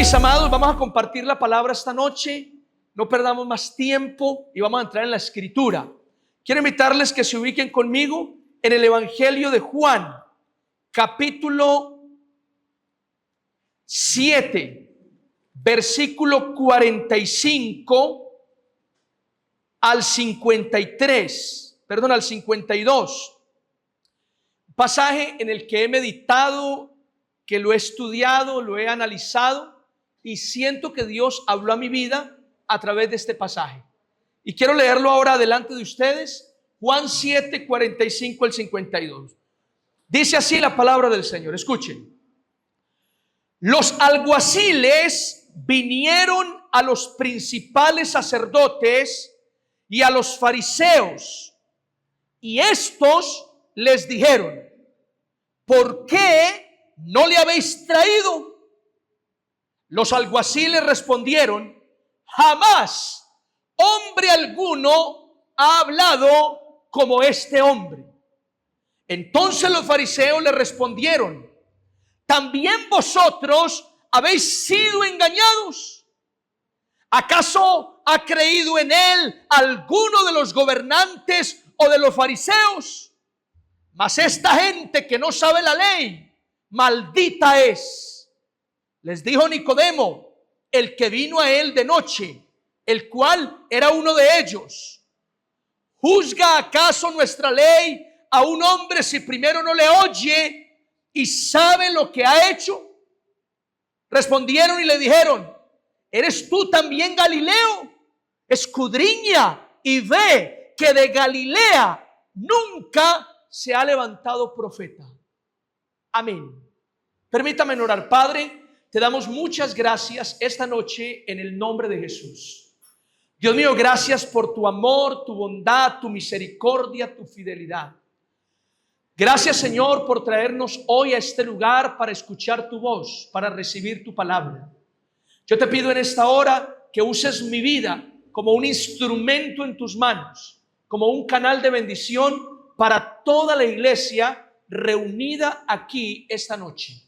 mis amados, vamos a compartir la palabra esta noche. No perdamos más tiempo y vamos a entrar en la escritura. Quiero invitarles que se ubiquen conmigo en el Evangelio de Juan, capítulo 7, versículo 45 al 53, perdón, al 52. Pasaje en el que he meditado, que lo he estudiado, lo he analizado y siento que Dios habló a mi vida a través de este pasaje. Y quiero leerlo ahora delante de ustedes, Juan 7, 45 al 52. Dice así la palabra del Señor, escuchen. Los alguaciles vinieron a los principales sacerdotes y a los fariseos, y estos les dijeron: ¿por qué no le habéis traído? Los alguaciles respondieron: jamás hombre alguno ha hablado como este hombre. Entonces los fariseos le respondieron: ¿también vosotros habéis sido engañados? ¿Acaso ha creído en él alguno de los gobernantes o de los fariseos? Mas esta gente que no sabe la ley, maldita es. Les dijo Nicodemo, el que vino a él de noche, el cual era uno de ellos: ¿juzga acaso nuestra ley a un hombre si primero no le oye y sabe lo que ha hecho? Respondieron y le dijeron: ¿eres tú también Galileo? Escudriña y ve que de Galilea nunca se ha levantado profeta. Amén. Permítame orar. Padre, te damos muchas gracias esta noche en el nombre de Jesús. Dios mío, gracias por tu amor, tu bondad, tu misericordia, tu fidelidad. Gracias, Señor, por traernos hoy a este lugar para escuchar tu voz, para recibir tu palabra. Yo te pido en esta hora que uses mi vida como un instrumento en tus manos, como un canal de bendición para toda la iglesia reunida aquí esta noche.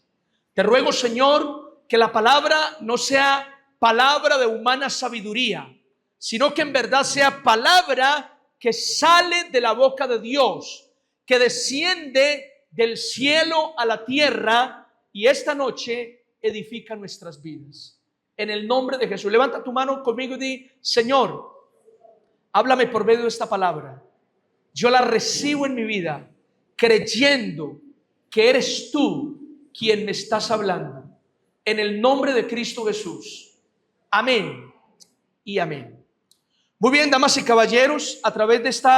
Te ruego, Señor, que la palabra no sea palabra de humana sabiduría, sino que en verdad sea palabra que sale de la boca de Dios, que desciende del cielo a la tierra y esta noche edifica nuestras vidas. En el nombre de Jesús, levanta tu mano conmigo y di: Señor, háblame por medio de esta palabra. Yo la recibo en mi vida creyendo que eres tú quien me estás hablando. En el nombre de Cristo Jesús. Amén y amén. Muy bien, damas y caballeros, a través de este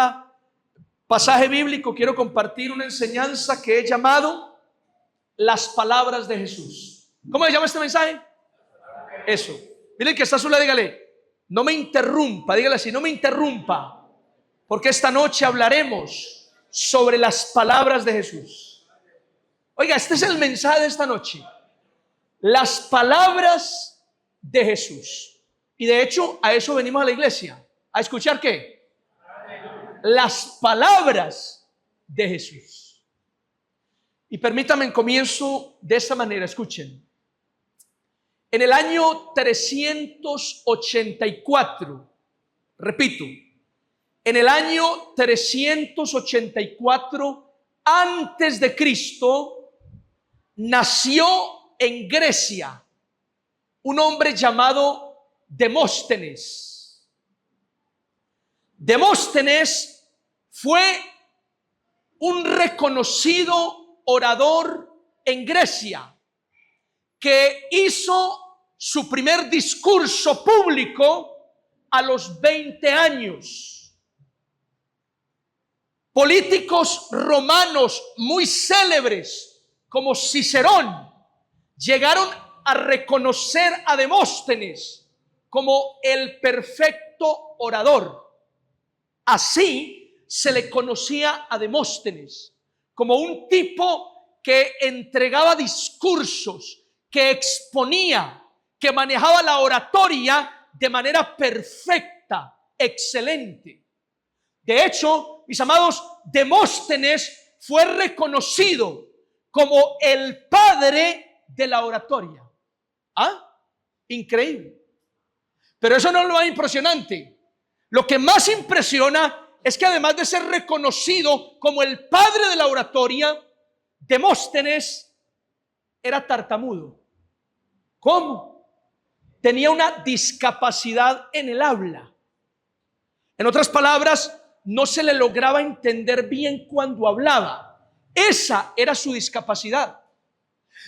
pasaje bíblico quiero compartir una enseñanza que he llamado las palabras de Jesús. ¿Cómo se llama este mensaje? Eso. Miren que está a su lado, dígale: no me interrumpa. Dígale así: no me interrumpa, porque esta noche hablaremos sobre las palabras de Jesús. Oiga, este es el mensaje de esta noche: las palabras de Jesús. Y de hecho a eso venimos a la iglesia. ¿A escuchar qué? Las palabras de Jesús. Y permítanme, comienzo de esta manera. Escuchen. En el año 384, repito, en el año 384 antes de Cristo, nació en Grecia un hombre llamado Demóstenes. Demóstenes fue un reconocido orador en Grecia que hizo su primer discurso público a los 20 años. Políticos romanos muy célebres como Cicerón llegaron a reconocer a Demóstenes como el perfecto orador. Así se le conocía a Demóstenes, como un tipo que entregaba discursos, que exponía, que manejaba la oratoria de manera perfecta, excelente. De hecho, mis amados, Demóstenes fue reconocido como el padre de la oratoria. ¿Ah? Increíble. Pero eso no es lo más impresionante. Lo que más impresiona es que además de ser reconocido como el padre de la oratoria, Demóstenes era tartamudo. ¿Cómo? Tenía una discapacidad en el habla. En otras palabras, no se le lograba entender bien cuando hablaba. Esa era su discapacidad.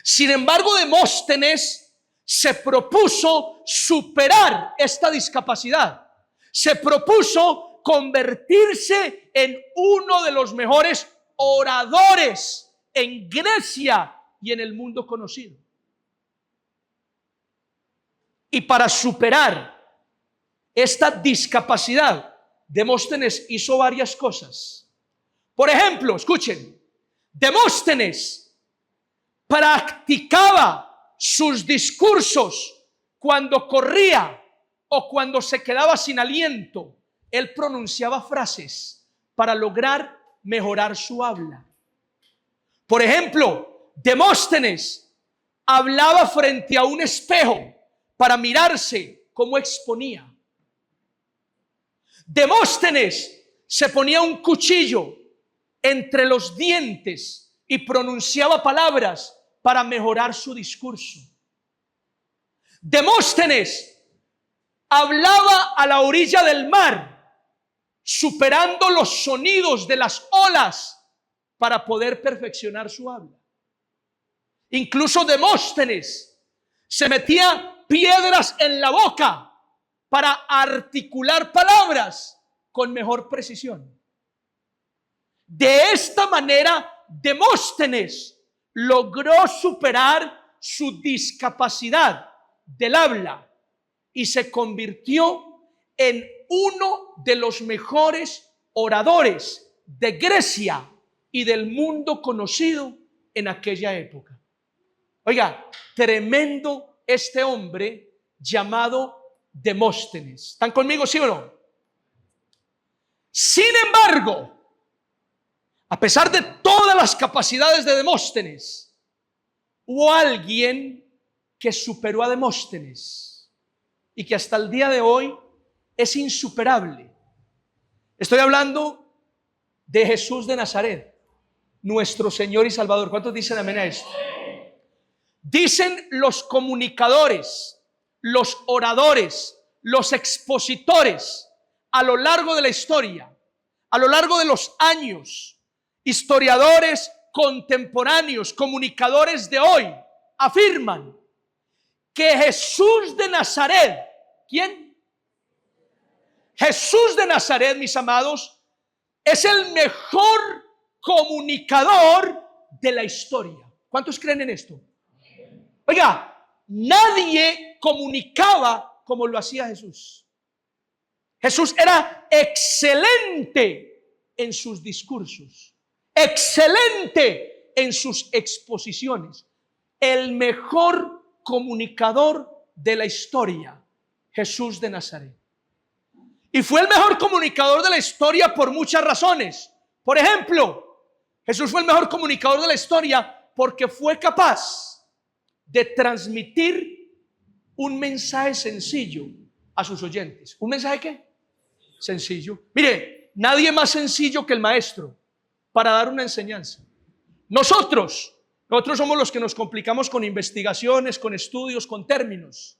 Sin embargo, Demóstenes se propuso superar esta discapacidad. Se propuso convertirse en uno de los mejores oradores en Grecia y en el mundo conocido. Y para superar esta discapacidad, Demóstenes hizo varias cosas. Por ejemplo, escuchen, Demóstenes practicaba sus discursos cuando corría o cuando se quedaba sin aliento. Él pronunciaba frases para lograr mejorar su habla. Por ejemplo, Demóstenes hablaba frente a un espejo para mirarse cómo exponía. Demóstenes se ponía un cuchillo entre los dientes y pronunciaba palabras para mejorar su discurso. Demóstenes hablaba a la orilla del mar, superando los sonidos de las olas para poder perfeccionar su habla. Incluso Demóstenes se metía piedras en la boca para articular palabras con mejor precisión. De esta manera, Demóstenes logró superar su discapacidad del habla y se convirtió en uno de los mejores oradores de Grecia y del mundo conocido en aquella época. Oiga, tremendo este hombre llamado Demóstenes. ¿Están conmigo, sí o no? Sin embargo, a pesar de todas las capacidades de Demóstenes, hubo alguien que superó a Demóstenes y que hasta el día de hoy es insuperable. Estoy hablando de Jesús de Nazaret, nuestro Señor y Salvador. ¿Cuántos dicen amén a esto? Dicen los comunicadores, los oradores, los expositores a lo largo de la historia, a lo largo de los años, historiadores contemporáneos, comunicadores de hoy, afirman que Jesús de Nazaret, ¿quién? Jesús de Nazaret, mis amados, es el mejor comunicador de la historia. ¿Cuántos creen en esto? Oiga, nadie comunicaba como lo hacía Jesús. Jesús era excelente en sus discursos, excelente en sus exposiciones, el mejor comunicador de la historia, Jesús de Nazaret. Y fue el mejor comunicador de la historia por muchas razones. Por ejemplo, Jesús fue el mejor comunicador de la historia porque fue capaz de transmitir un mensaje sencillo a sus oyentes. ¿Un mensaje qué? Sencillo. Mire, nadie más sencillo que el maestro para dar una enseñanza. Nosotros somos los que nos complicamos con investigaciones, con estudios, con términos.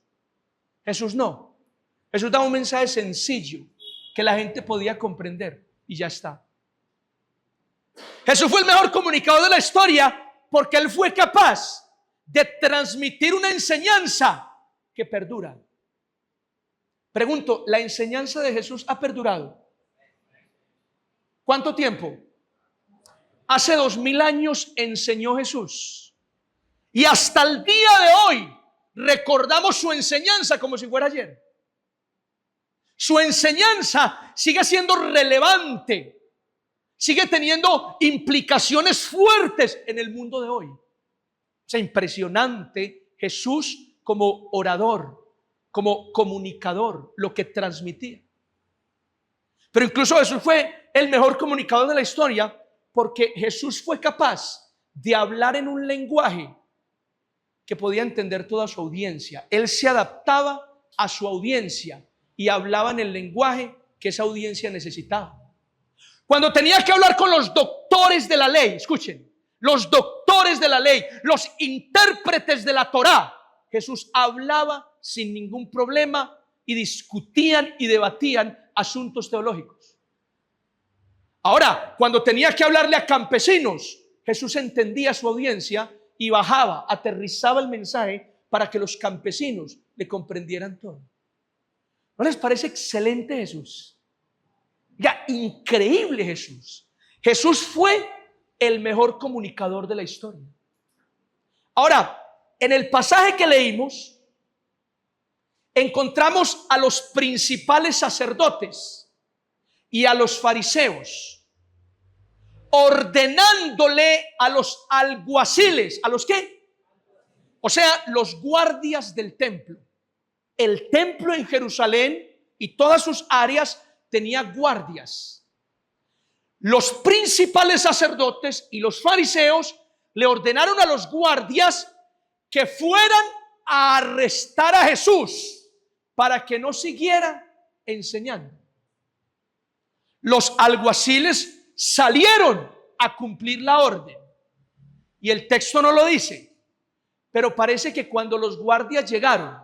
Jesús no. Jesús daba un mensaje sencillo que la gente podía comprender y ya está. Jesús fue el mejor comunicador de la historia porque él fue capaz de transmitir una enseñanza que perdura. Pregunto, ¿la enseñanza de Jesús ha perdurado? ¿Cuánto tiempo? Hace 2000 años enseñó Jesús y hasta el día de hoy recordamos su enseñanza como si fuera ayer. Su enseñanza sigue siendo relevante, sigue teniendo implicaciones fuertes en el mundo de hoy. O sea, impresionante Jesús como orador, como comunicador, lo que transmitía. Pero incluso Jesús fue el mejor comunicador de la historia porque Jesús fue capaz de hablar en un lenguaje que podía entender toda su audiencia. Él se adaptaba a su audiencia y hablaba en el lenguaje que esa audiencia necesitaba. Cuando tenía que hablar con los doctores de la ley, escuchen, los doctores de la ley, los intérpretes de la Torá, Jesús hablaba sin ningún problema y discutían y debatían asuntos teológicos. Ahora, cuando tenía que hablarle a campesinos, Jesús entendía su audiencia y bajaba, aterrizaba el mensaje para que los campesinos le comprendieran todo. ¿No les parece excelente Jesús? Ya, increíble Jesús. Jesús fue el mejor comunicador de la historia. Ahora, en el pasaje que leímos, encontramos a los principales sacerdotes y a los fariseos ordenándole a los alguaciles, ¿a los qué? O sea, los guardias del templo. El templo en Jerusalén y todas sus áreas tenía guardias. Los principales sacerdotes y los fariseos le ordenaron a los guardias que fueran a arrestar a Jesús para que no siguiera enseñando. Los alguaciles salieron a cumplir la orden y el texto no lo dice, pero parece que cuando los guardias llegaron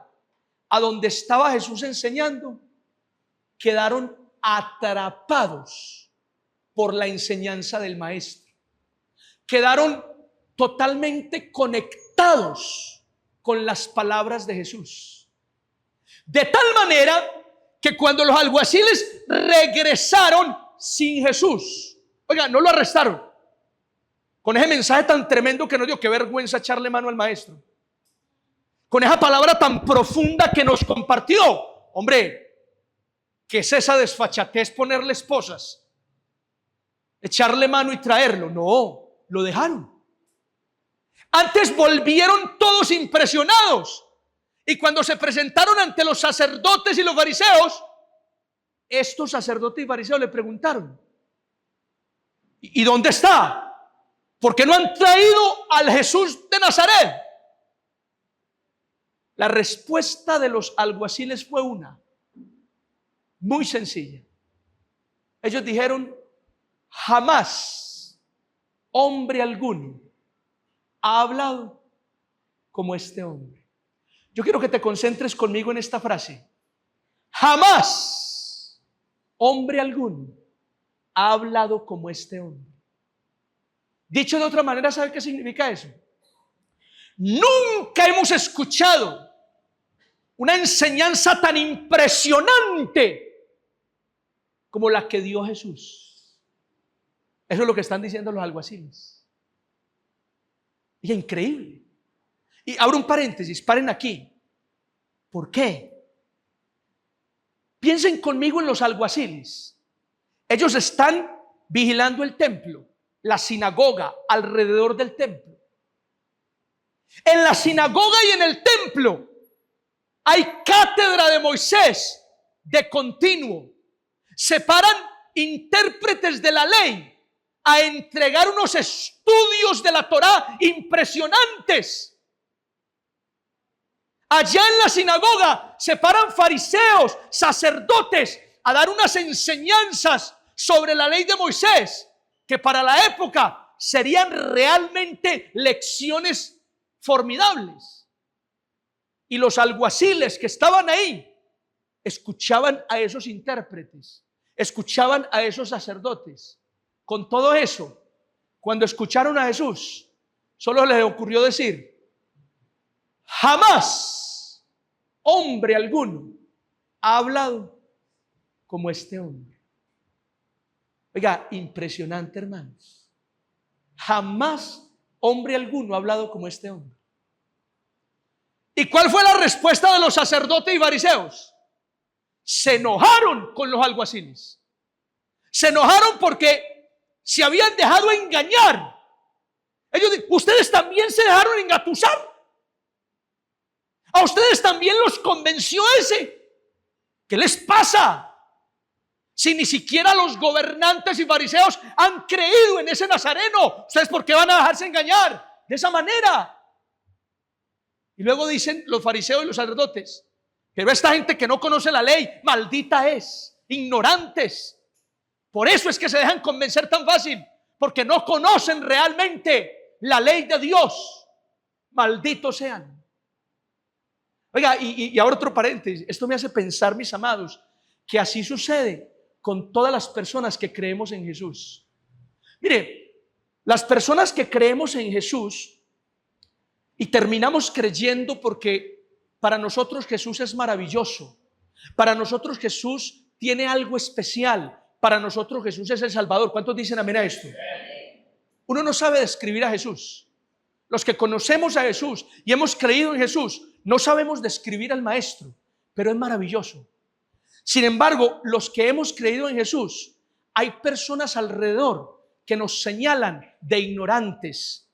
a donde estaba Jesús enseñando, quedaron atrapados por la enseñanza del maestro. Quedaron totalmente conectados con las palabras de Jesús. De tal manera que cuando los alguaciles regresaron sin Jesús, oiga, no lo arrestaron. Con ese mensaje tan tremendo que nos dio, qué vergüenza echarle mano al maestro. Con esa palabra tan profunda que nos compartió. Hombre, ¿qué es esa desfachatez ponerle esposas? Echarle mano y traerlo. No, lo dejaron. Antes volvieron todos impresionados. Y cuando se presentaron ante los sacerdotes y los fariseos, estos sacerdotes y fariseos le preguntaron: ¿y dónde está? ¿Por qué no han traído al Jesús de Nazaret? La respuesta de los alguaciles fue una, muy sencilla. Ellos dijeron: jamás hombre alguno ha hablado como este hombre. Yo quiero que te concentres conmigo en esta frase. Jamás hombre alguno ha hablado como este hombre. Dicho de otra manera, ¿sabe qué significa eso? Nunca hemos escuchado una enseñanza tan impresionante como la que dio Jesús. Eso es lo que están diciendo los alguaciles. Y es increíble. Y abro un paréntesis, paren aquí. ¿Por qué? Piensen conmigo en los alguaciles. Ellos están vigilando el templo, la sinagoga, alrededor del templo. En la sinagoga y en el templo hay cátedra de Moisés de continuo. Se paran intérpretes de la ley a entregar unos estudios de la Torá impresionantes. Allá en la sinagoga se paran fariseos, sacerdotes a dar unas enseñanzas sobre la ley de Moisés, que para la época serían realmente lecciones formidables. Y los alguaciles que estaban ahí escuchaban a esos intérpretes, escuchaban a esos sacerdotes. Con todo eso, cuando escucharon a Jesús, solo les ocurrió decir: jamás hombre alguno ha hablado como este hombre. Oiga, impresionante, hermanos. Jamás hombre alguno ha hablado como este hombre. ¿Y cuál fue la respuesta de los sacerdotes y fariseos? Se enojaron con los alguaciles. Se enojaron porque se habían dejado engañar. Ellos dijeron: ustedes también se dejaron engatusar. A ustedes también los convenció ese. ¿Qué les pasa? Si ni siquiera los gobernantes y fariseos han creído en ese nazareno, ¿ustedes por qué van a dejarse engañar de esa manera? Y luego dicen los fariseos y los sacerdotes, pero esta gente que no conoce la ley, maldita es, ignorantes. Por eso es que se dejan convencer tan fácil, porque no conocen realmente la ley de Dios. Malditos sean. Oiga, y ahora otro paréntesis. Esto me hace pensar, mis amados, que así sucede con todas las personas que creemos en Jesús. Mire, las personas que creemos en Jesús y terminamos creyendo porque para nosotros Jesús es maravilloso, para nosotros Jesús tiene algo especial, para nosotros Jesús es el Salvador. ¿Cuántos dicen amén a esto? Uno no sabe describir a Jesús. Los que conocemos a Jesús y hemos creído en Jesús, no sabemos describir al Maestro, pero es maravilloso. Sin embargo, los que hemos creído en Jesús, hay personas alrededor que nos señalan de ignorantes.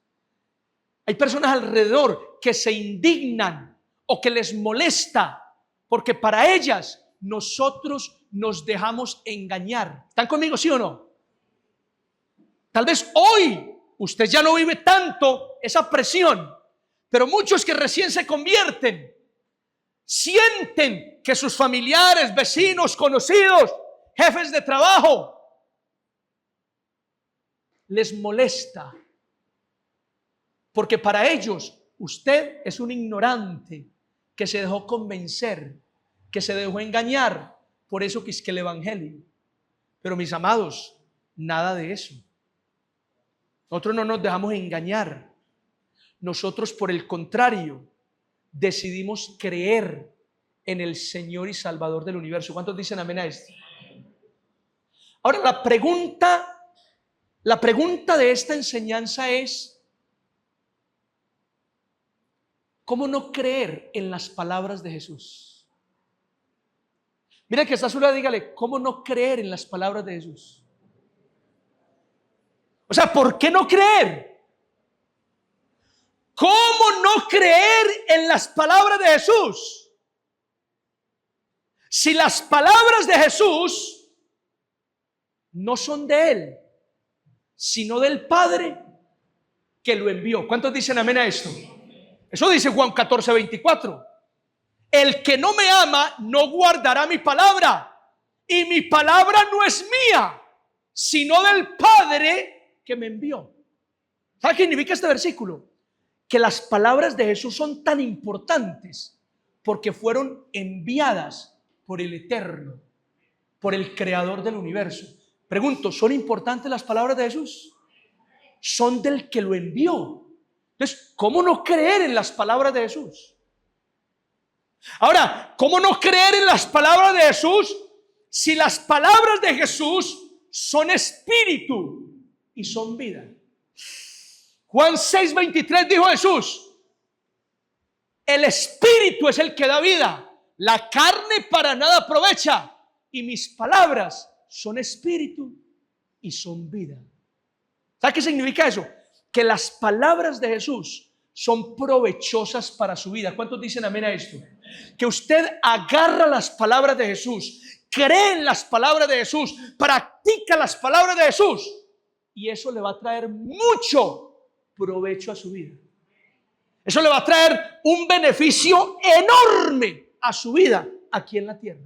Hay personas alrededor que se indignan o que les molesta, porque para ellas nosotros nos dejamos engañar. ¿Están conmigo, sí o no? Tal vez hoy usted ya no vive tanto esa presión, pero muchos que recién se convierten sienten que sus familiares, vecinos, conocidos, jefes de trabajo les molesta, porque para ellos usted es un ignorante que se dejó convencer, que se dejó engañar. Por eso que es que el evangelio. Pero mis amados, nada de eso. Nosotros no nos dejamos engañar. Nosotros, por el contrario, decidimos creer en el Señor y Salvador del universo. ¿Cuántos dicen amén a esto? Ahora, la pregunta de esta enseñanza es: ¿cómo no creer en las palabras de Jesús? Mira que está a su lado, dígale, ¿cómo no creer en las palabras de Jesús? O sea, ¿por qué no creer? ¿Cómo no creer en las palabras de Jesús? Si las palabras de Jesús no son de Él, sino del Padre que lo envió. ¿Cuántos dicen amén a esto? Eso dice Juan 14:24. El que no me ama no guardará mi palabra, y mi palabra no es mía, sino del Padre que me envió. ¿Sabe qué significa este versículo? Que las palabras de Jesús son tan importantes porque fueron enviadas por el Eterno, por el Creador del universo. Pregunto, ¿son importantes las palabras de Jesús? Son del que lo envió. Entonces, ¿cómo no creer en las palabras de Jesús? Ahora, ¿cómo no creer en las palabras de Jesús si las palabras de Jesús son espíritu y son vida? Juan 6:23 dijo Jesús: el espíritu es el que da vida, la carne para nada aprovecha, y mis palabras son espíritu y son vida. ¿Sabe qué significa eso? Que las palabras de Jesús son provechosas para su vida. ¿Cuántos dicen amén a esto? Que usted agarra las palabras de Jesús, cree en las palabras de Jesús, practica las palabras de Jesús, y eso le va a traer mucho provecho a su vida. Eso le va a traer un beneficio enorme a su vida aquí en la tierra.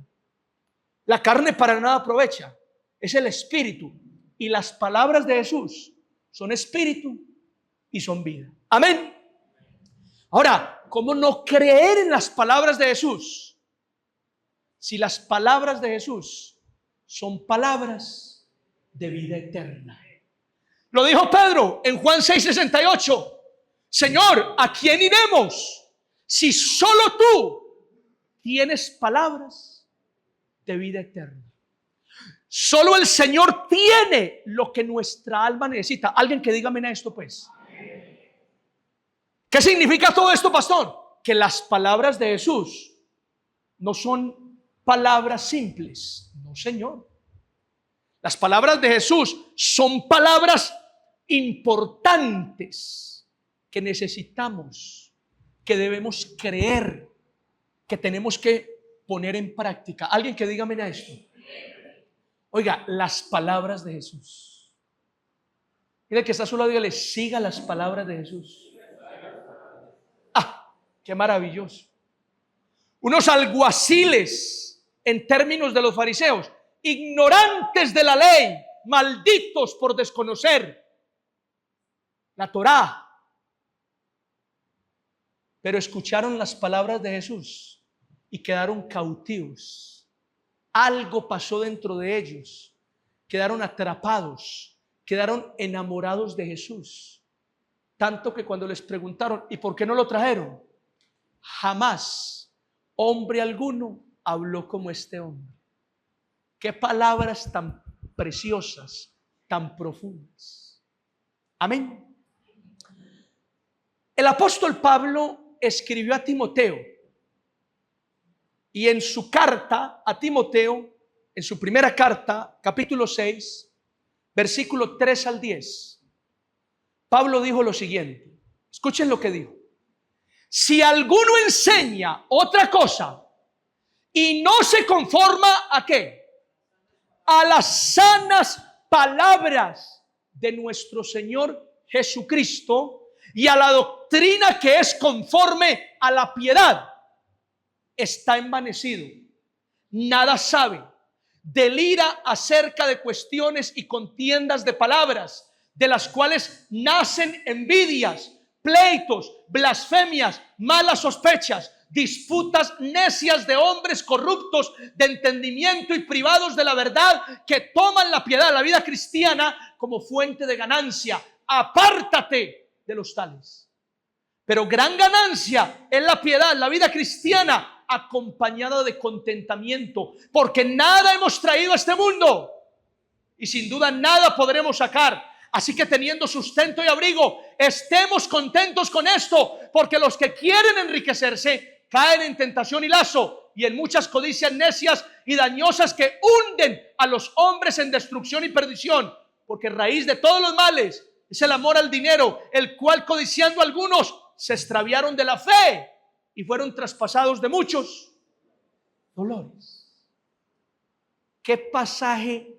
La carne para nada aprovecha, es el espíritu, y las palabras de Jesús son espíritu y son vida. Amén. Ahora, ¿cómo no creer en las palabras de Jesús? Si las palabras de Jesús son palabras de vida eterna. Lo dijo Pedro en Juan 6:68. Señor, ¿a quién iremos si solo tú tienes palabras de vida eterna? Solo el Señor tiene lo que nuestra alma necesita. Alguien que diga amén a esto, pues. ¿Qué significa todo esto, pastor? Que las palabras de Jesús no son palabras simples. No, Señor. Las palabras de Jesús son palabras importantes que necesitamos, que debemos creer, que tenemos que poner en práctica. Alguien que diga amén a esto. Oiga, las palabras de Jesús. Mira que está a su lado, dígale, siga las palabras de Jesús. Qué maravilloso. Unos alguaciles en términos de los fariseos, ignorantes de la ley, malditos por desconocer la Torá. Pero escucharon las palabras de Jesús y quedaron cautivos. Algo pasó dentro de ellos. Quedaron atrapados, quedaron enamorados de Jesús. Tanto que cuando les preguntaron, ¿y por qué no lo trajeron? Jamás hombre alguno habló como este hombre. Qué palabras tan preciosas, tan profundas. Amén. El apóstol Pablo escribió a Timoteo, y en su carta a Timoteo, en su primera carta, capítulo 6, versículo 3 al 10, Pablo dijo lo siguiente. Escuchen lo que dijo. Si alguno enseña otra cosa y no se conforma ¿a qué? A las sanas palabras de nuestro Señor Jesucristo y a la doctrina que es conforme a la piedad, está envanecido, nada sabe, delira acerca de cuestiones y contiendas de palabras, de las cuales nacen envidias, pleitos, blasfemias, malas sospechas, disputas necias de hombres corruptos de entendimiento y privados de la verdad, que toman la piedad, la vida cristiana, como fuente de ganancia. Apártate de los tales. Pero gran ganancia es la piedad, la vida cristiana, acompañada de contentamiento, porque nada hemos traído a este mundo y sin duda nada podremos sacar. Así que teniendo sustento y abrigo, estemos contentos con esto, porque los que quieren enriquecerse caen en tentación y lazo y en muchas codicias necias y dañosas que hunden a los hombres en destrucción y perdición, porque raíz de todos los males es el amor al dinero, el cual codiciando algunos se extraviaron de la fe y fueron traspasados de muchos dolores. Qué pasaje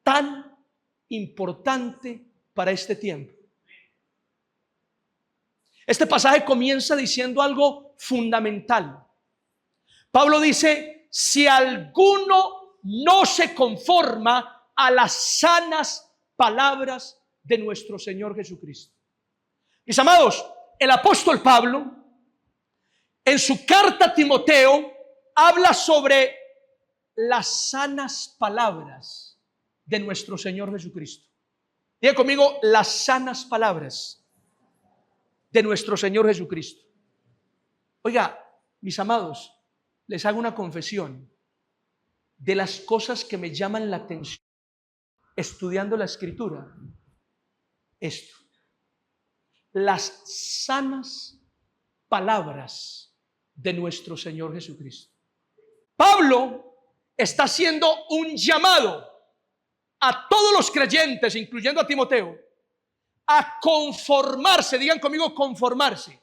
tan importante para este tiempo. Este pasaje comienza diciendo algo fundamental. Pablo dice: si alguno no se conforma a las sanas palabras de nuestro Señor Jesucristo. Mis amados, el apóstol Pablo en su carta a Timoteo habla sobre las sanas palabras de nuestro Señor Jesucristo. Diga conmigo: las sanas palabras de nuestro Señor Jesucristo. Oiga, mis amados, les hago una confesión. De las cosas que me llaman la atención estudiando la Escritura, esto: las sanas palabras de nuestro Señor Jesucristo. Pablo está haciendo un llamado a todos los creyentes, incluyendo a Timoteo, a conformarse. Digan conmigo: conformarse.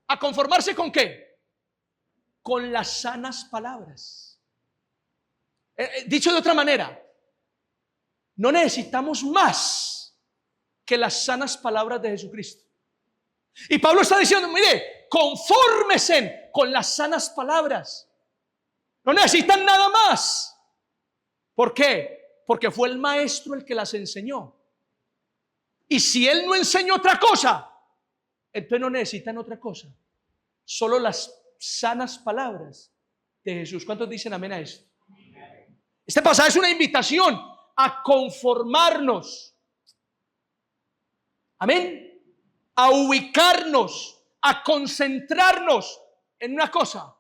¿A conformarse con qué? Con las sanas palabras. Dicho de otra manera, no necesitamos más que las sanas palabras de Jesucristo. Y Pablo está diciendo: mire, confórmense con las sanas palabras. No necesitan nada más. ¿Por qué? Porque fue el maestro el que las enseñó. Y si él no enseñó otra cosa, entonces no necesitan otra cosa. Solo las sanas palabras de Jesús. ¿Cuántos dicen amén a esto? Este pasaje es una invitación a conformarnos. Amén. A ubicarnos, a concentrarnos en una cosa: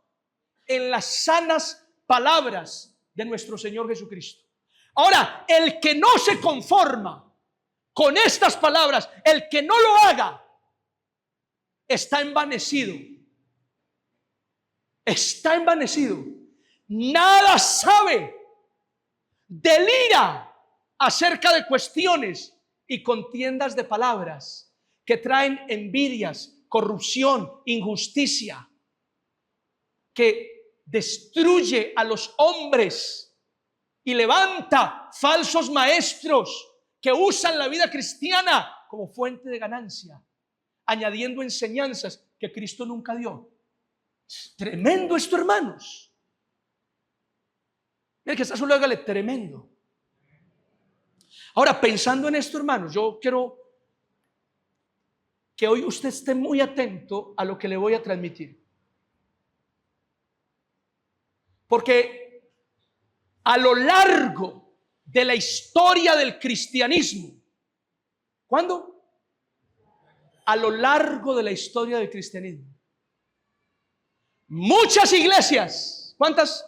en las sanas palabras de nuestro Señor Jesucristo. Ahora, el que no se conforma con estas palabras, el que no lo haga, está envanecido. Está envanecido. Nada sabe. Delira acerca de cuestiones y contiendas de palabras que traen envidias, corrupción, injusticia, que destruye a los hombres y levanta falsos maestros que usan la vida cristiana como fuente de ganancia, añadiendo enseñanzas que Cristo nunca dio. Tremendo esto, hermanos. El que está solo, hágale tremendo. Ahora, pensando en esto, hermanos, yo quiero que hoy usted esté muy atento a lo que le voy a transmitir. Porque a lo largo de la historia del cristianismo, ¿cuándo? A lo largo de la historia del cristianismo, muchas iglesias, ¿cuántas?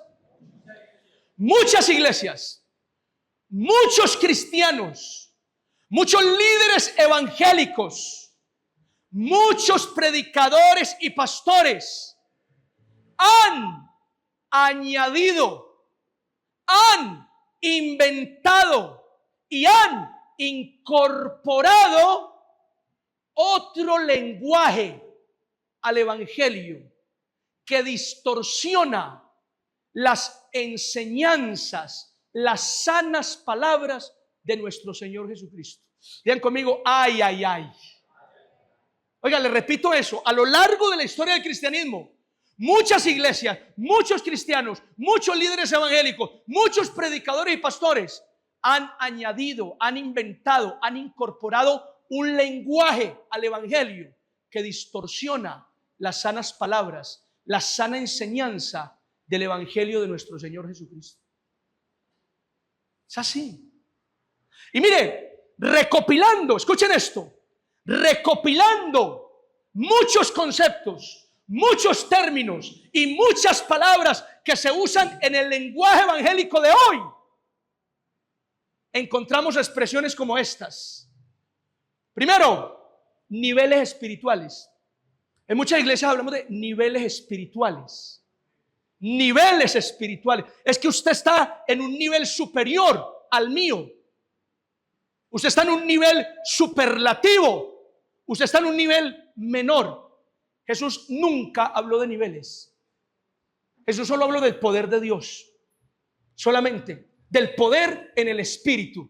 Muchas iglesias, muchos cristianos, muchos líderes evangélicos, muchos predicadores y pastores han añadido, han inventado y han incorporado otro lenguaje al evangelio que distorsiona las enseñanzas, las sanas palabras de nuestro Señor Jesucristo. Digan conmigo, ay, ay, ay. Oiga, le repito eso, a lo largo de la historia del cristianismo, muchas iglesias, muchos cristianos, muchos líderes evangélicos, muchos predicadores y pastores han añadido, han inventado, han incorporado un lenguaje al evangelio que distorsiona las sanas palabras, la sana enseñanza del evangelio de nuestro Señor Jesucristo. Es así. Y mire, recopilando, escuchen esto, recopilando muchos conceptos, muchos términos y muchas palabras que se usan en el lenguaje evangélico de hoy, encontramos expresiones como estas. Primero, niveles espirituales. En muchas iglesias hablamos de niveles espirituales. Niveles espirituales. Es que usted está en un nivel superior al mío. Usted está en un nivel superlativo. Usted está en un nivel menor. Jesús nunca habló de niveles. Jesús solo habló del poder de Dios. Solamente del poder en el espíritu.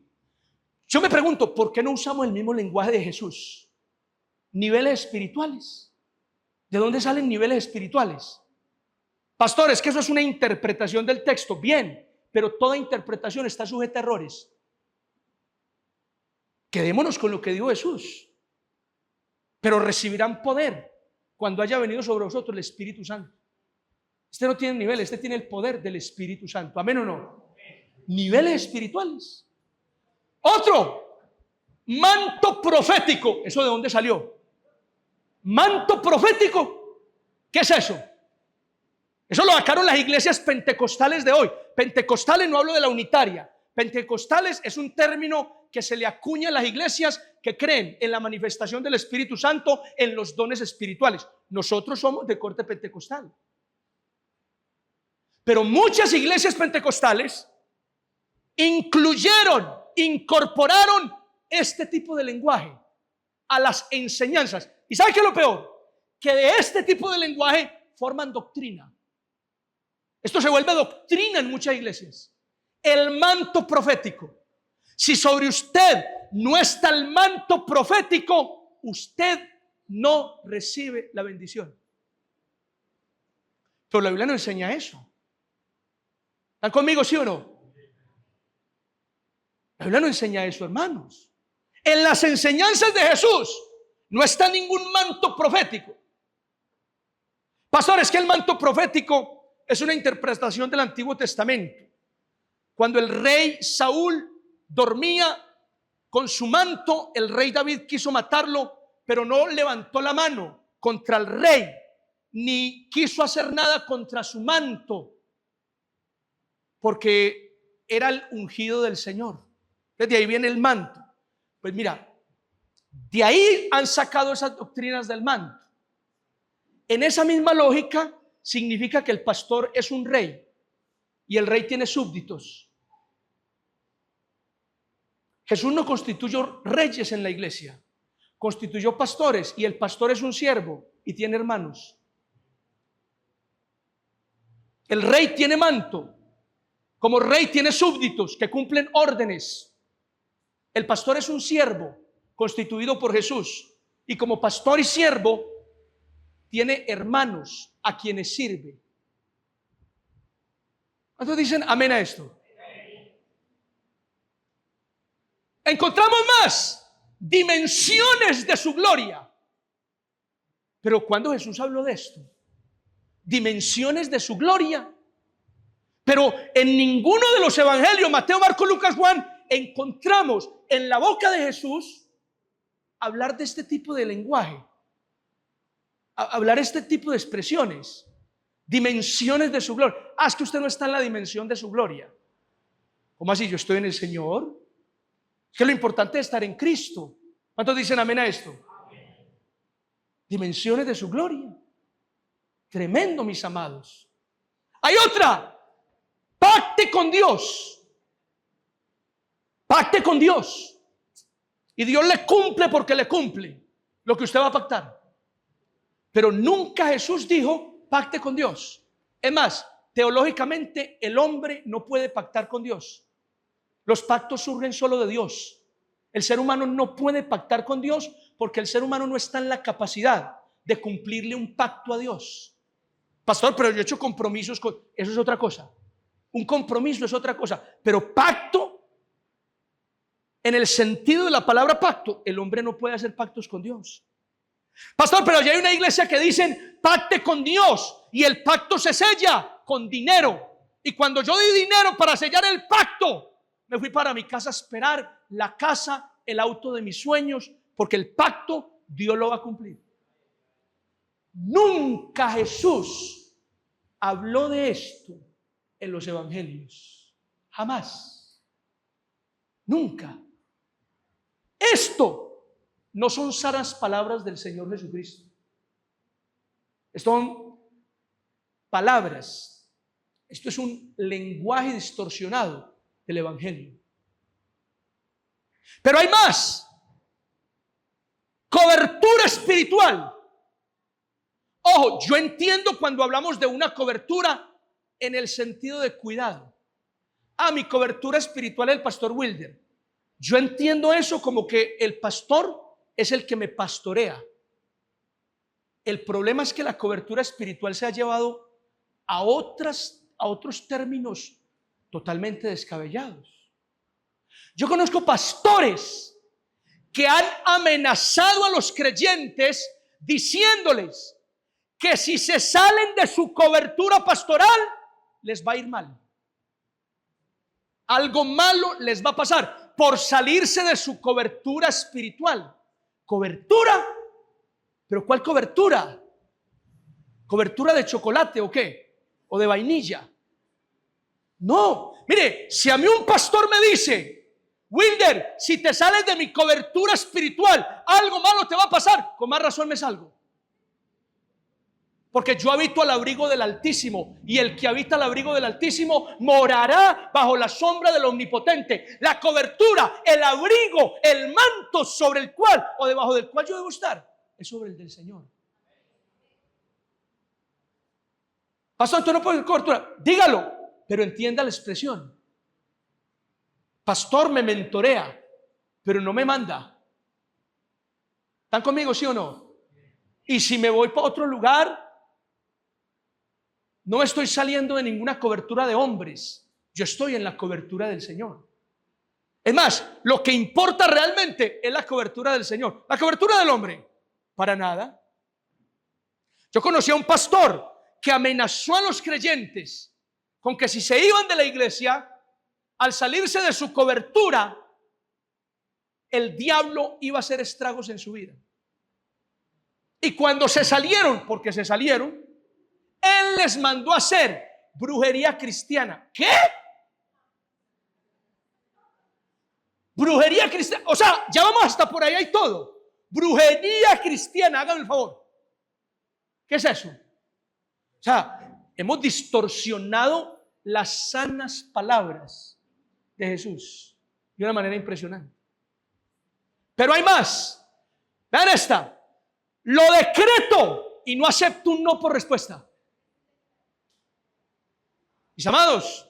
Yo me pregunto, ¿por qué no usamos el mismo lenguaje de Jesús? Niveles espirituales. ¿De dónde salen niveles espirituales? Pastor, es que eso es una interpretación del texto. Bien, pero toda interpretación está sujeta a errores. Quedémonos con lo que dijo Jesús. Pero recibirán poder cuando haya venido sobre vosotros el Espíritu Santo. Este no tiene nivel, este tiene el poder del Espíritu Santo. ¿Amén o no? Niveles espirituales. Otro, manto profético. ¿Eso de dónde salió? Manto profético. ¿Qué es eso? Eso lo sacaron las iglesias pentecostales de hoy. Pentecostales, no hablo de la unitaria. Pentecostales es un término que se le acuña a las iglesias que creen en la manifestación del Espíritu Santo, en los dones espirituales. Nosotros somos de corte pentecostal. Pero muchas iglesias pentecostales incorporaron este tipo de lenguaje a las enseñanzas. ¿Y sabe qué es lo peor? Que de este tipo de lenguaje forman doctrina. Esto se vuelve doctrina en muchas iglesias. El manto profético. Si sobre usted no está el manto profético, usted no recibe la bendición. Pero la Biblia no enseña eso. ¿Están conmigo, sí o no? La Biblia no enseña eso, hermanos. En las enseñanzas de Jesús no está ningún manto profético. Pastor, es que el manto profético es una interpretación del Antiguo Testamento. Cuando el rey Saúl dormía con su manto, el rey David quiso matarlo, pero no levantó la mano contra el rey, ni quiso hacer nada contra su manto, porque era el ungido del Señor. Desde ahí viene el manto. Pues mira, de ahí han sacado esas doctrinas del manto. En esa misma lógica significa que el pastor es un rey y el rey tiene súbditos. Jesús no constituyó reyes en la iglesia, constituyó pastores, y el pastor es un siervo y tiene hermanos. El rey tiene manto, como rey tiene súbditos que cumplen órdenes. El pastor es un siervo constituido por Jesús, y como pastor y siervo tiene hermanos a quienes sirve. ¿Cuántos dicen amén a esto? Encontramos más dimensiones de su gloria. Pero cuando Jesús habló de esto, dimensiones de su gloria, pero en ninguno de los evangelios, Mateo, Marcos, Lucas, Juan, encontramos en la boca de Jesús hablar de este tipo de lenguaje, hablar este tipo de expresiones, dimensiones de su gloria. Es que usted no está en la dimensión de su gloria. ¿Cómo así? Yo estoy en el Señor. Es que lo importante es estar en Cristo. ¿Cuántos dicen amén a esto? Amén. Dimensiones de su gloria. Tremendo, mis amados. Hay otra. Pacte con Dios. Pacte con Dios. Y Dios le cumple porque le cumple lo que usted va a pactar. Pero nunca Jesús dijo pacte con Dios. Es más, teológicamente el hombre no puede pactar con Dios. Los pactos surgen solo de Dios. El ser humano no puede pactar con Dios porque el ser humano no está en la capacidad de cumplirle un pacto a Dios. Pastor, pero yo he hecho compromisos con... Eso es otra cosa. Un compromiso es otra cosa. Pero pacto, en el sentido de la palabra pacto, el hombre no puede hacer pactos con Dios. Pastor, pero ya hay una iglesia que dicen pacte con Dios y el pacto se sella con dinero. Y cuando yo di dinero para sellar el pacto, me fui para mi casa a esperar la casa, el auto de mis sueños, porque el pacto Dios lo va a cumplir. Nunca Jesús habló de esto en los evangelios. Jamás. Nunca. Esto no son sanas palabras del Señor Jesucristo. Son palabras. Esto es un lenguaje distorsionado del evangelio. Pero hay más. Cobertura espiritual. Ojo, yo entiendo cuando hablamos de una cobertura en el sentido de cuidado. Mi cobertura espiritual es el pastor Wilder. Yo entiendo eso como que el pastor es el que me pastorea. El problema es que la cobertura espiritual se ha llevado a otros términos totalmente descabellados. Yo conozco pastores que han amenazado a los creyentes diciéndoles que si se salen de su cobertura pastoral les va a ir mal. Algo malo les va a pasar por salirse de su cobertura espiritual. ¿Cobertura? ¿Pero cuál cobertura? ¿Cobertura de chocolate o qué? ¿O de vainilla? No, mire, si a mí un pastor me dice, Wilder, si te sales de mi cobertura espiritual, algo malo te va a pasar, con más razón me salgo. Porque yo habito al abrigo del Altísimo, y el que habita al abrigo del Altísimo morará bajo la sombra del Omnipotente. La cobertura, el abrigo, el manto sobre el cual o debajo del cual yo debo estar es sobre el del Señor. Pastor, tú no puedes cobertura. Dígalo, pero entienda la expresión. Pastor me mentorea, pero no me manda. ¿Están conmigo, sí o no? Y si me voy para otro lugar, no estoy saliendo de ninguna cobertura de hombres. Yo estoy en la cobertura del Señor. Es más, lo que importa realmente es la cobertura del Señor. La cobertura del hombre, para nada. Yo conocí a un pastor que amenazó a los creyentes con que si se iban de la iglesia, al salirse de su cobertura, el diablo iba a hacer estragos en su vida. Y cuando se salieron, porque se salieron, él les mandó a hacer brujería cristiana. ¿Qué? Brujería cristiana. O sea, ya vamos hasta por allá y todo. Brujería cristiana, háganme el favor. ¿Qué es eso? O sea, hemos distorsionado las sanas palabras de Jesús de una manera impresionante. Pero hay más. Vean esta. Lo decreto y no acepto un no por respuesta. Mis amados,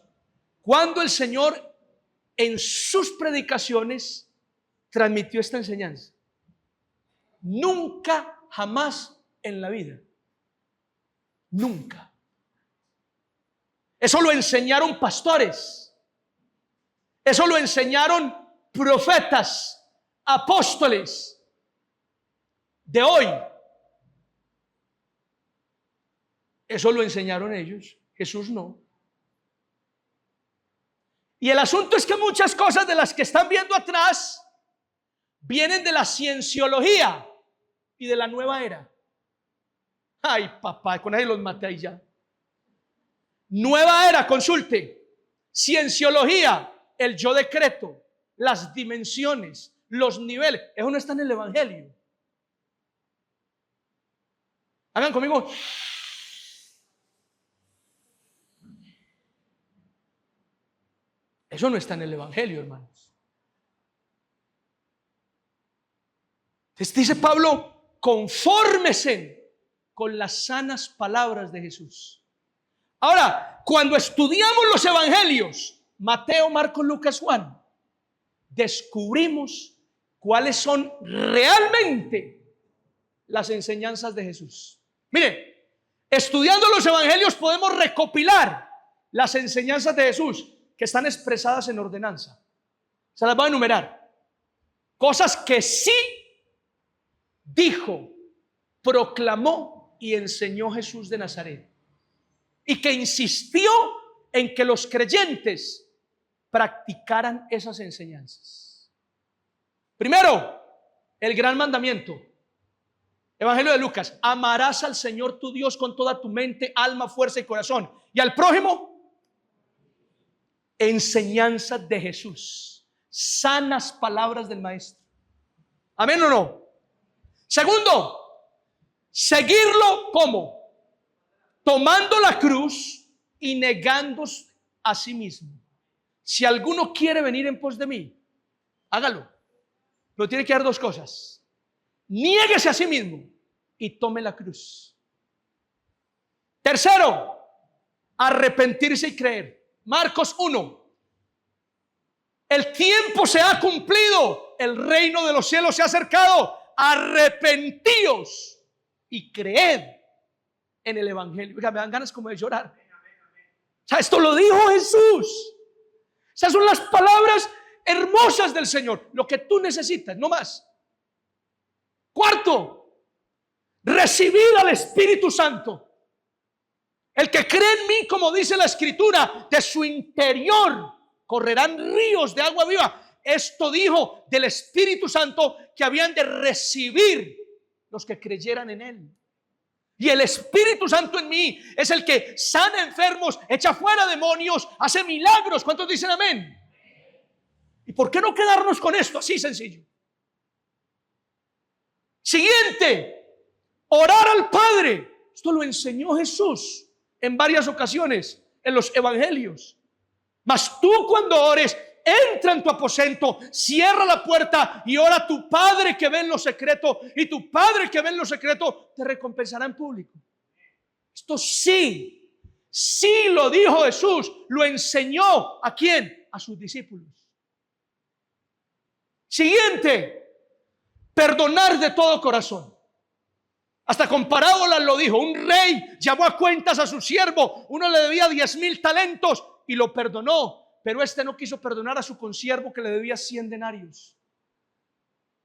cuando el Señor en sus predicaciones transmitió esta enseñanza, nunca, jamás en la vida. Nunca. Eso lo enseñaron pastores. Eso lo enseñaron profetas, apóstoles de hoy. Eso lo enseñaron ellos. Jesús no. Y el asunto es que muchas cosas de las que están viendo atrás vienen de la cienciología y de la nueva era. Ay, papá, con ahí los maté ahí ya. Nueva era, consulte. Cienciología, el yo decreto, las dimensiones, los niveles. Eso no está en el Evangelio. Hagan conmigo. Eso no está en el Evangelio, hermanos. Entonces dice Pablo, confórmese con las sanas palabras de Jesús. Ahora, cuando estudiamos los Evangelios, Mateo, Marcos, Lucas, Juan, descubrimos cuáles son realmente las enseñanzas de Jesús. Mire, estudiando los Evangelios podemos recopilar las enseñanzas de Jesús que están expresadas en ordenanza. Se las voy a enumerar. Cosas que sí dijo, proclamó y enseñó Jesús de Nazaret, y que insistió en que los creyentes practicaran esas enseñanzas. Primero, el gran mandamiento. Evangelio de Lucas: amarás al Señor tu Dios con toda tu mente, alma, fuerza y corazón, y al prójimo. Enseñanzas de Jesús, sanas palabras del Maestro. ¿Amén o no? Segundo, seguirlo ¿cómo? Tomando la cruz y negándose a sí mismo. Si alguno quiere venir en pos de mí, hágalo. Pero tiene que dar dos cosas: niéguese a sí mismo y tome la cruz. Tercero, arrepentirse y creer. Marcos 1. El tiempo se ha cumplido, el reino de los cielos se ha acercado. Arrepentíos y creed en el Evangelio. Oiga, me dan ganas como de llorar. O sea, esto lo dijo Jesús. Esas son las palabras hermosas del Señor. Lo que tú necesitas, no más. Cuarto, recibir al Espíritu Santo. El que cree en mí, como dice la Escritura, de su interior correrán ríos de agua viva. Esto dijo del Espíritu Santo que habían de recibir los que creyeran en él. Y el Espíritu Santo en mí es el que sana enfermos, echa fuera demonios, hace milagros. ¿Cuántos dicen amén? ¿Y por qué no quedarnos con esto así sencillo? Siguiente, orar al Padre. Esto lo enseñó Jesús en varias ocasiones en los evangelios. Mas tú, cuando ores, entra en tu aposento, cierra la puerta y ora a tu Padre que ve en lo secreto, y tu Padre que ve en lo secreto te recompensará en público. Esto sí lo dijo Jesús. Lo enseñó ¿a quién? A sus discípulos. Siguiente, perdonar de todo corazón. Hasta con parábolas lo dijo. Un rey llamó a cuentas a su siervo. Uno le debía 10,000 talentos y lo perdonó, pero este no quiso perdonar a su consiervo que le debía 100 denarios.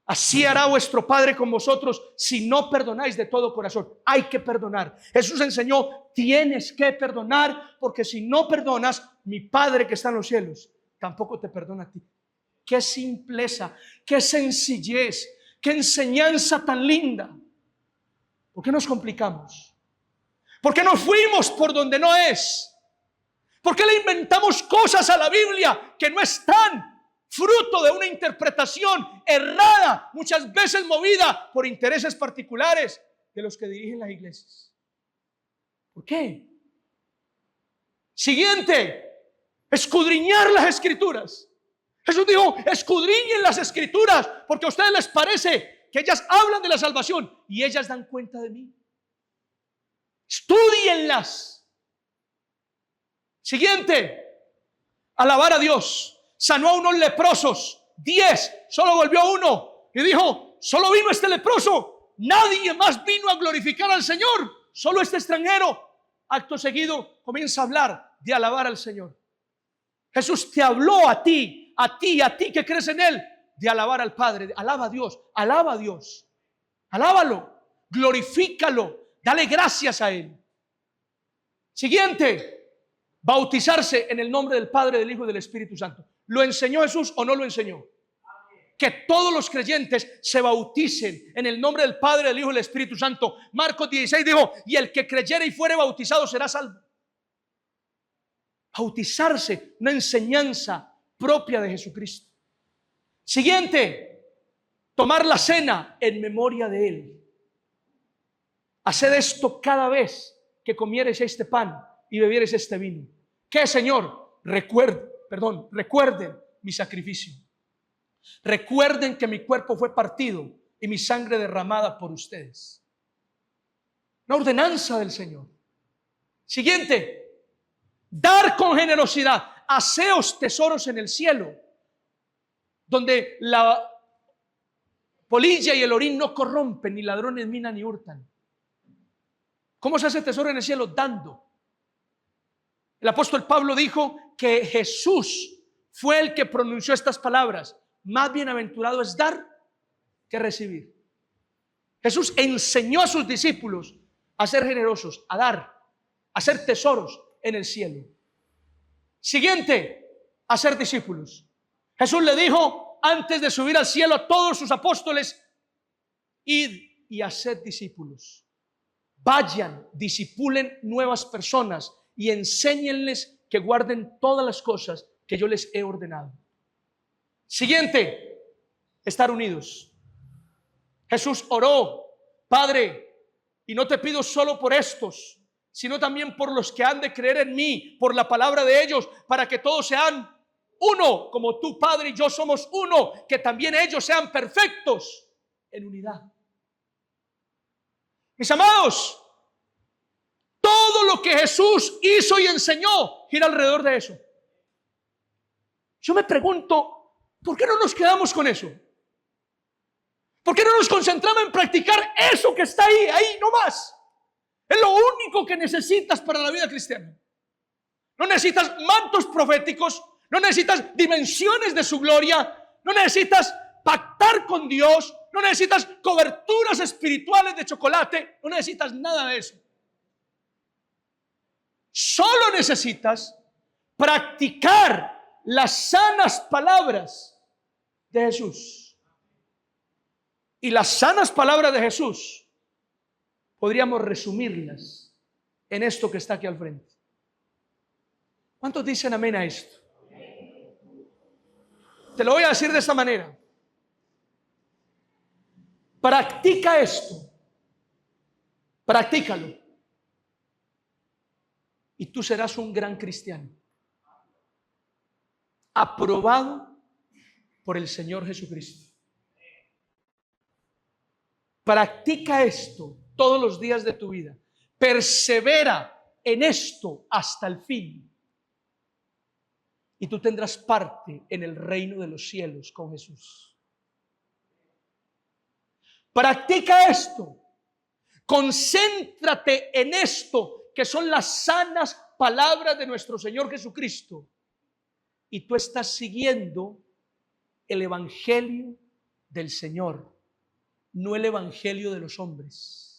Así hará vuestro Padre con vosotros si no perdonáis de todo corazón. Hay que perdonar. Jesús enseñó: tienes que perdonar, porque si no perdonas, mi Padre que está en los cielos tampoco te perdona a ti. Qué simpleza, qué sencillez, qué enseñanza tan linda. ¿Por qué nos complicamos? ¿Por qué nos fuimos por donde no es? ¿Por qué le inventamos cosas a la Biblia que no están? Fruto de una interpretación errada, muchas veces movida por intereses particulares de los que dirigen las iglesias. ¿Por qué? Siguiente, escudriñar las Escrituras. Jesús dijo: escudriñen las Escrituras, porque a ustedes les parece que ellas hablan de la salvación y ellas dan cuenta de mí. Estúdienlas. Siguiente, alabar a Dios. Sanó a unos leprosos, 10, solo volvió a uno y dijo: solo vino este leproso, nadie más vino a glorificar al Señor, solo este extranjero. acto seguido comienza a hablar de alabar al Señor. Jesús te habló a ti que crees en Él, de alabar al Padre. Alaba a Dios, alaba a Dios. Alábalo, glorifícalo, dale gracias a Él. Siguiente, bautizarse en el nombre del Padre, del Hijo y del Espíritu Santo. ¿Lo enseñó Jesús o no lo enseñó? Que todos los creyentes se bauticen en el nombre del Padre, del Hijo y del Espíritu Santo. Marcos 16 dijo: y el que creyere y fuere bautizado será salvo. Bautizarse, una enseñanza propia de Jesucristo. Siguiente, tomar la cena en memoria de Él. Haced esto cada vez que comieres este pan y bebieres este vino. ¿Qué, Señor? Recuerden mi sacrificio. Recuerden que mi cuerpo fue partido y mi sangre derramada por ustedes. Una ordenanza del Señor. Siguiente, dar con generosidad. Haceos tesoros en el cielo, donde la polilla y el orín no corrompen, ni ladrones minan ni hurtan. ¿Cómo se hace tesoro en el cielo? Dando. El apóstol Pablo dijo que Jesús fue el que pronunció estas palabras: más bienaventurado es dar que recibir. Jesús enseñó a sus discípulos a ser generosos, a dar, a hacer tesoros en el cielo. Siguiente, a ser discípulos. Jesús le dijo antes de subir al cielo a todos sus apóstoles: id y haced discípulos. Vayan, discipulen nuevas personas y enséñenles que guarden todas las cosas que yo les he ordenado. Siguiente, estar unidos. Jesús oró: Padre, y no te pido solo por estos, sino también por los que han de creer en mí, por la palabra de ellos, para que todos sean uno, como tú, Padre, y yo somos uno, que también ellos sean perfectos en unidad. Mis amados, todo lo que Jesús hizo y enseñó gira alrededor de eso. Yo me pregunto, ¿por qué no nos quedamos con eso? ¿Por qué no nos concentramos en practicar eso que está ahí nomás? Es lo único que necesitas para la vida cristiana. No necesitas mantos proféticos, no necesitas dimensiones de su gloria, no necesitas pactar con Dios, no necesitas coberturas espirituales de chocolate, no necesitas nada de eso. Solo necesitas practicar las sanas palabras de Jesús. Y las sanas palabras de Jesús podríamos resumirlas en esto que está aquí al frente. ¿Cuántos dicen amén a esto? Te lo voy a decir de esta manera. Practica esto. Practícalo. Y tú serás un gran cristiano, aprobado por el Señor Jesucristo. Practica esto todos los días de tu vida. Persevera en esto hasta el fin. Y tú tendrás parte en el reino de los cielos con Jesús. Practica esto. Concéntrate en esto, que son las sanas palabras de nuestro Señor Jesucristo. Y tú estás siguiendo el evangelio del Señor, no el evangelio de los hombres.